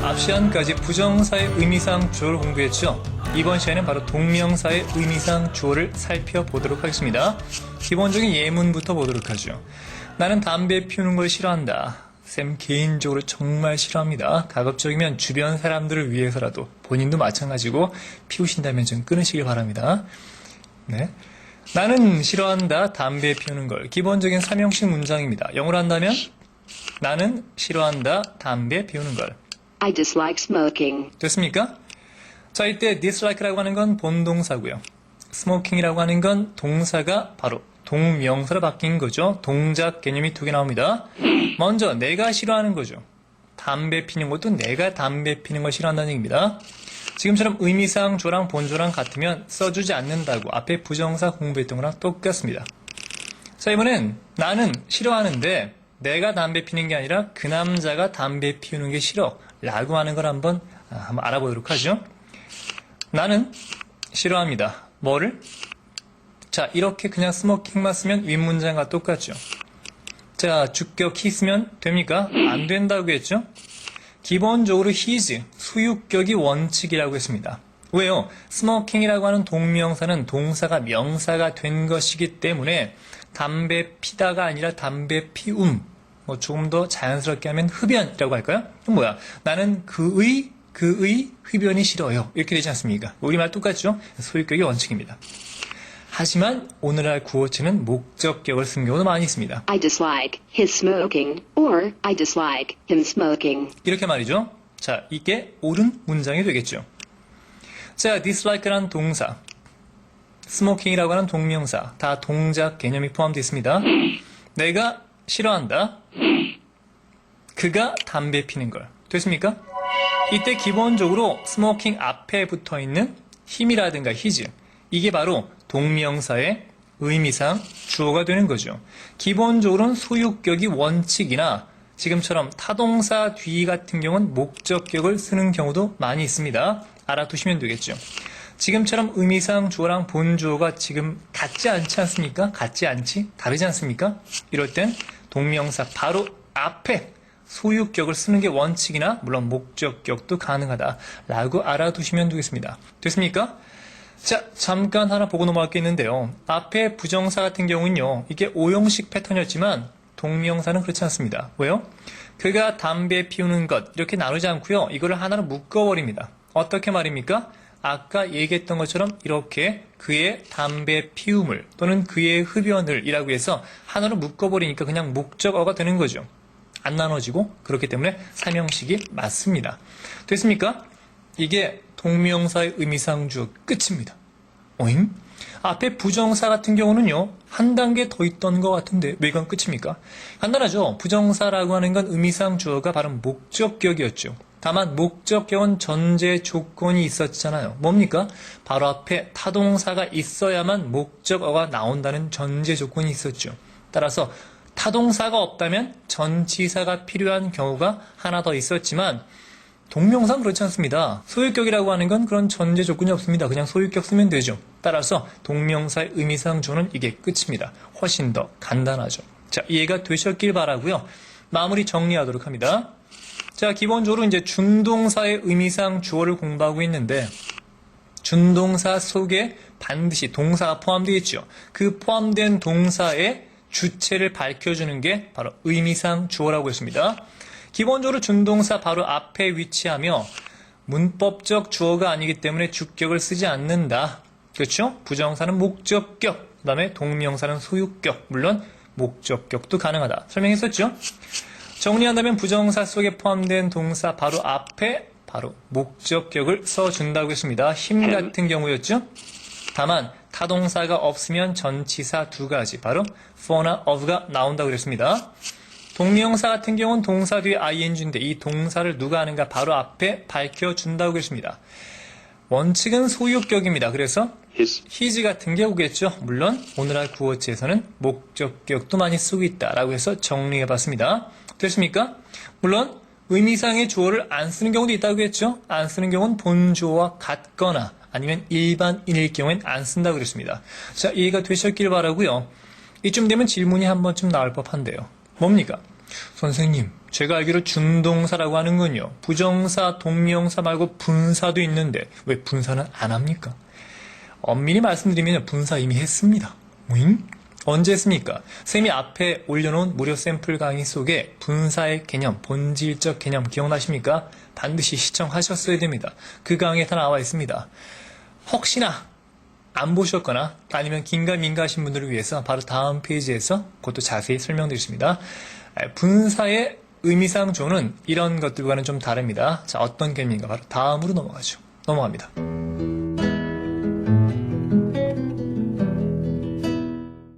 앞 시간까지 부정사의 의미상 주어를 공부했죠. 이번 시간에는 바로 동명사의 의미상 주어를 살펴보도록 하겠습니다. 기본적인 예문부터 보도록 하죠. 나는 담배 피우는 걸 싫어한다. 쌤 개인적으로 정말 싫어합니다. 가급적이면 주변 사람들을 위해서라도 본인도 마찬가지고 피우신다면 좀 끊으시길 바랍니다. 네. 나는 싫어한다. 담배 피우는 걸. 기본적인 삼형식 문장입니다. 영어로 한다면 나는 싫어한다. 담배 피우는 걸. I dislike smoking. 됐습니까? 자, 이때 dislike라고 하는 건 본동사고요. smoking이라고 하는 건 동사가 바로 동명사로 바뀐 거죠. 동작 개념이 두 개 나옵니다. 먼저 내가 싫어하는 거죠. 담배 피는 것도 내가 담배 피는 걸 싫어한다는 얘기입니다. 지금처럼 의미상 조랑 본조랑 같으면 써주지 않는다고 앞에 부정사 공부했던 거랑 똑같습니다. 자, 이번엔 나는 싫어하는데 내가 담배 피는 게 아니라 그 남자가 담배 피우는 게 싫어 라고 하는 걸 한번 알아보도록 하죠. 나는 싫어합니다. 뭐를? 자, 이렇게 그냥 스모킹만 쓰면 윗문장과 똑같죠. 자, 주격 he 쓰면 됩니까? 안 된다고 했죠? 기본적으로 his, 수유격이 원칙이라고 했습니다. 왜요? 스모킹이라고 하는 동명사는 동사가 명사가 된 것이기 때문에 담배 피다가 아니라 담배 피움, 조금 더 자연스럽게 하면 흡연이라고 할까요? 그럼 뭐야? 나는 그의 흡연이 싫어요. 이렇게 되지 않습니까? 우리말 똑같죠? 소유격이 원칙입니다. 하지만 오늘날 구어체는 목적격을 쓴 경우도 많이 있습니다. I dislike his smoking or I dislike him smoking. 이렇게 말이죠. 자, 이게 옳은 문장이 되겠죠. 자, dislike라는 동사, smoking이라고 하는 동명사, 다 동작 개념이 포함되어 있습니다. 내가 싫어한다. 그가 담배 피는 걸. 됐습니까? 이때 기본적으로 스모킹 앞에 붙어 있는 힘이라든가 his, 이게 바로 동명사의 의미상 주어가 되는 거죠. 기본적으로는 소유격이 원칙이나 지금처럼 타동사 뒤 같은 경우는 목적격을 쓰는 경우도 많이 있습니다. 알아두시면 되겠죠. 지금처럼 의미상 주어랑 본주어가 지금 같지 않지 않습니까? 같지 않지? 다르지 않습니까? 이럴 땐 동명사 바로 앞에 소유격을 쓰는 게 원칙이나 물론 목적격도 가능하다라고 알아두시면 되겠습니다. 됐습니까? 자, 잠깐 하나 보고 넘어갈 게 있는데요. 앞에 부정사 같은 경우는요, 이게 오형식 패턴이었지만 동명사는 그렇지 않습니다. 왜요? 그가 담배 피우는 것 이렇게 나누지 않고요, 이거를 하나로 묶어버립니다. 어떻게 말입니까? 아까 얘기했던 것처럼 이렇게 그의 담배 피움을 또는 그의 흡연을 이라고 해서 하나로 묶어버리니까 그냥 목적어가 되는 거죠. 안 나눠지고 그렇기 때문에 삼형식이 맞습니다. 됐습니까? 이게 동명사의 의미상 주어 끝입니다. 오잉? 앞에 부정사 같은 경우는요, 한 단계 더 있던 것 같은데 왜 이건 끝입니까? 간단하죠. 부정사라고 하는 건 의미상 주어가 바로 목적격이었죠. 다만 목적격은 전제 조건이 있었잖아요. 뭡니까? 바로 앞에 타동사가 있어야만 목적어가 나온다는 전제 조건이 있었죠. 따라서 타동사가 없다면 전치사가 필요한 경우가 하나 더 있었지만 동명사는 그렇지 않습니다. 소유격이라고 하는 건 그런 전제 조건이 없습니다. 그냥 소유격 쓰면 되죠. 따라서 동명사의 의미상 주어는 이게 끝입니다. 훨씬 더 간단하죠. 자, 이해가 되셨길 바라고요. 마무리 정리하도록 합니다. 자, 기본적으로 이제 준동사의 의미상 주어를 공부하고 있는데 준동사 속에 반드시 동사가 포함되어 있죠. 그 포함된 동사의 주체를 밝혀주는 게 바로 의미상 주어라고 했습니다. 기본적으로 준동사 바로 앞에 위치하며 문법적 주어가 아니기 때문에 주격을 쓰지 않는다. 그렇죠? 부정사는 목적격, 그 다음에 동명사는 소유격, 물론 목적격도 가능하다. 설명했었죠? 정리한다면 부정사 속에 포함된 동사 바로 앞에 바로 목적격을 써준다고 했습니다. 힘 같은 경우였죠? 다만 타동사가 없으면 전치사 두 가지, 바로 for나 of가 나온다고 그랬습니다. 동명사 같은 경우는 동사 뒤에 ing인데 이 동사를 누가 하는가 바로 앞에 밝혀준다고 그랬습니다. 원칙은 소유격입니다. 그래서 his 같은 게 오겠죠. 물론 오늘날 구어체에서는 목적격도 많이 쓰고 있다라고 해서 정리해봤습니다. 됐습니까? 물론 의미상의 주어를 안 쓰는 경우도 있다고 했죠. 안 쓰는 경우는 본주어와 같거나 아니면 일반인일 경우엔 안 쓴다고 그랬습니다. 자, 이해가 되셨길 바라고요. 이쯤 되면 질문이 한 번쯤 나올 법한데요. 뭡니까? 선생님, 제가 알기로 준동사라고 하는 건요. 부정사, 동명사 말고 분사도 있는데 왜 분사는 안 합니까? 엄밀히 말씀드리면 분사 이미 했습니다. 오잉? 언제 했습니까? 쌤이 앞에 올려놓은 무료 샘플 강의 속에 분사의 개념, 본질적 개념 기억나십니까? 반드시 시청하셨어야 됩니다. 그 강의에 다 나와 있습니다. 혹시나 안 보셨거나 아니면 긴가민가하신 분들을 위해서 바로 다음 페이지에서 그것도 자세히 설명드리겠습니다. 분사의 의미상 조는 이런 것들과는 좀 다릅니다. 자, 어떤 개념인가 바로 다음으로 넘어갑니다.